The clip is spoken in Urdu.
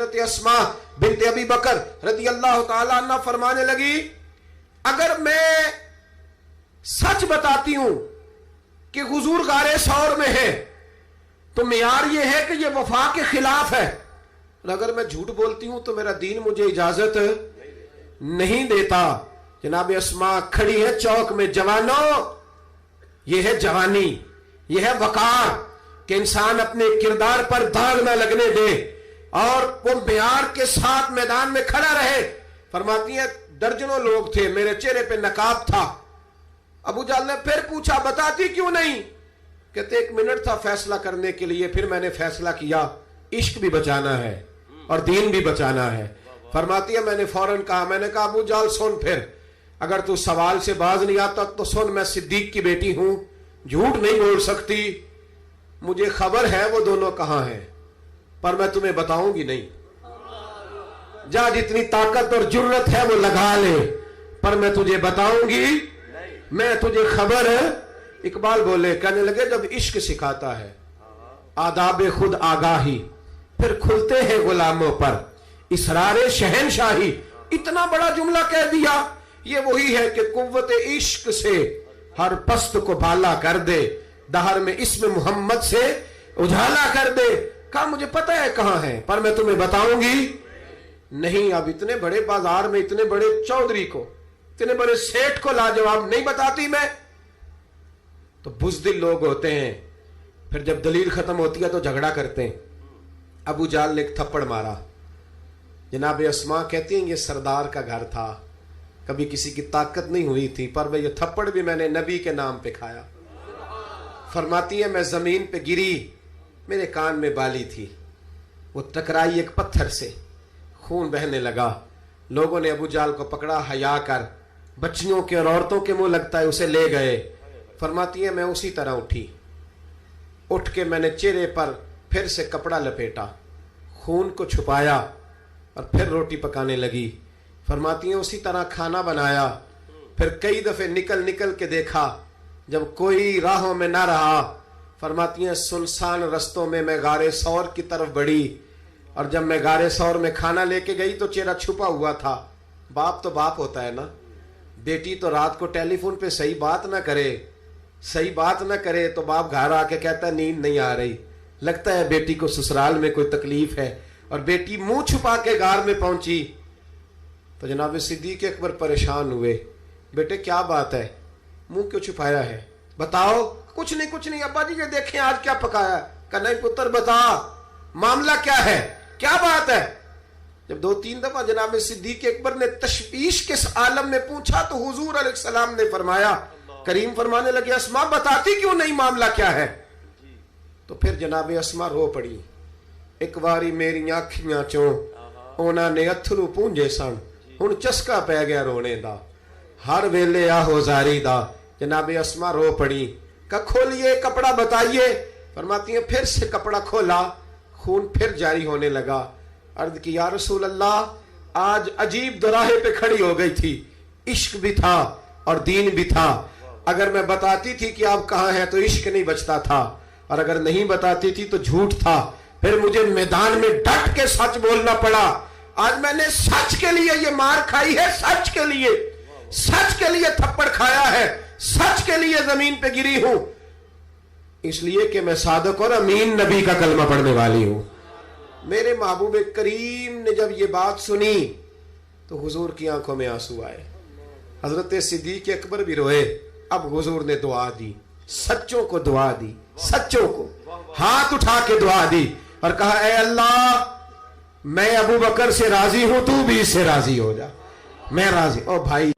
حضرت اسما بنت ابی بکر رضی اللہ تعالی عنہ فرمانے لگی اگر میں سچ بتاتی ہوں کہ حضور غار ثور میں ہے تو معیار یہ ہے کہ یہ وفا کے خلاف ہے، اور اگر میں جھوٹ بولتی ہوں تو میرا دین مجھے اجازت نہیں دیتا۔ جناب اسما کھڑی ہے چوک میں، جوانوں یہ ہے جوانی، یہ ہے وقار کہ انسان اپنے کردار پر داغ نہ لگنے دے اور وہ معیار کے ساتھ میدان میں کھڑا رہے۔ فرماتی ہیں درجنوں لوگ تھے، میرے چہرے پہ نقاب تھا۔ ابو جہل نے پھر پوچھا بتاتی کیوں نہیں؟ کہتے 1 منٹ تھا فیصلہ کرنے کے لیے، پھر میں نے فیصلہ کیا عشق بھی بچانا ہے اور دین بھی بچانا ہے۔ فرماتی ہے میں نے فوراً کہا، میں نے کہا ابو جہل سن، پھر اگر تو سوال سے باز نہیں آتا تو سن، میں صدیق کی بیٹی ہوں، جھوٹ نہیں بول سکتی، مجھے خبر ہے وہ دونوں کہاں ہیں، پر میں تمہیں بتاؤں گی نہیں۔ جا جتنی طاقت اور جرت ہے وہ لگا لے، پر میں تجھے بتاؤں گی میں تجھے خبر ہے۔ اقبال بولے، کہنے لگے جب عشق سکھاتا ہے آداب خود آگاہی، پھر کھلتے ہیں غلاموں پر اسرار شہنشاہی۔ اتنا بڑا جملہ کہہ دیا، یہ وہی ہے کہ قوت عشق سے ہر پست کو بالا کر دے، دہر میں اسم محمد سے اجالا کر دے۔ کہا مجھے پتہ ہے کہاں ہے، پر میں تمہیں بتاؤں گی نہیں۔ اب اتنے بڑے بازار میں اتنے بڑے چودھری کو، اتنے بڑے سیٹ کو لاجواب نہیں بتاتی میں؟ تو بزدل لوگ ہوتے ہیں، پھر جب دلیل ختم ہوتی ہے تو جھگڑا کرتے ہیں۔ ابو جہل نے ایک تھپڑ مارا۔ جناب اسما کہتی ہیں یہ سردار کا گھر تھا، کبھی کسی کی طاقت نہیں ہوئی تھی، پر یہ تھپڑ بھی میں نے نبی کے نام پہ کھایا۔ فرماتی ہے میں زمین پہ گری، میرے کان میں بالی تھی، وہ ٹکرائی ایک پتھر سے، خون بہنے لگا۔ لوگوں نے ابو جہل کو پکڑا، حیا کر، بچیوں کے اور عورتوں کے منہ لگتا ہے، اسے لے گئے۔ فرماتی ہے میں اسی طرح اٹھی، اٹھ کے میں نے چہرے پر پھر سے کپڑا لپیٹا، خون کو چھپایا اور پھر روٹی پکانے لگی۔ فرماتی ہیں اسی طرح کھانا بنایا، پھر کئی دفعے نکل کے دیکھا، جب کوئی راہوں میں نہ رہا، فرماتی ہیں سنسان رستوں میں میں غار ثور کی طرف بڑھی، اور جب میں غار ثور میں کھانا لے کے گئی تو چہرہ چھپا ہوا تھا۔ باپ تو باپ ہوتا ہے نا، بیٹی تو رات کو ٹیلی فون پہ صحیح بات نہ کرے تو باپ گھر آ کے کہتا ہے نیند نہیں آ رہی، لگتا ہے بیٹی کو سسرال میں کوئی تکلیف ہے، اور بیٹی منہ چھپا کے غار میں پہنچی تو جناب صدیق اکبر پریشان ہوئے، بیٹے کیا بات ہے، منہ کیوں چھپایا ہے، بتاؤ۔ کچھ نہیں ابا جی یہ دیکھیں آج کیا پکایا۔ کہ نہیں پتر بتا معاملہ کیا ہے، کیا بات ہے۔ جب 2-3 دفعہ جناب صدیق اکبر نے تشویش کے عالم میں پوچھا تو حضور علیہ السلام نے فرمایا، کریم فرمانے لگے اسما بتاتی کیوں نہیں، معاملہ کیا ہے؟ تو پھر جناب اسما رو پڑی، ایک واری میری آنکھیاں چوں اونا نے اتھرو پونجے سن، ہن چسکا پہ گیا رونے دا، ہر ویلے آہو زاری دا۔ جناب اسما رو پڑی، کہ کھولیے کپڑا بتائیے۔ فرماتی ہیں پھر سے کپڑا کھولا، خون پھر جاری ہونے لگا۔ عرض کی یا رسول اللہ آج عجیب دوراہے پہ کھڑی ہو گئی تھی، عشق بھی تھا اور دین بھی تھا۔ اگر میں بتاتی تھی کہ آپ کہاں ہیں تو عشق نہیں بچتا تھا، اور اگر نہیں بتاتی تھی تو جھوٹ تھا، پھر مجھے میدان میں ڈٹ کے سچ بولنا پڑا۔ آج میں نے سچ کے لیے یہ مار کھائی ہے، سچ کے لیے تھپڑ کھایا ہے، سچ کے لیے زمین پہ گری ہوں، اس لیے کہ میں صادق اور امین نبی کا کلمہ پڑھنے والی ہوں۔ میرے محبوب کریم نے جب یہ بات سنی تو حضور کی آنکھوں میں آنسو آئے، حضرت صدیق اکبر بھی روئے۔ اب حضور نے دعا دی، سچوں کو دعا دی، سچوں کو ہاتھ اٹھا کے دعا دی اور کہا اے اللہ میں ابو بکر سے راضی ہوں، تو بھی اس سے راضی ہو جا، میں راضی۔ او بھائی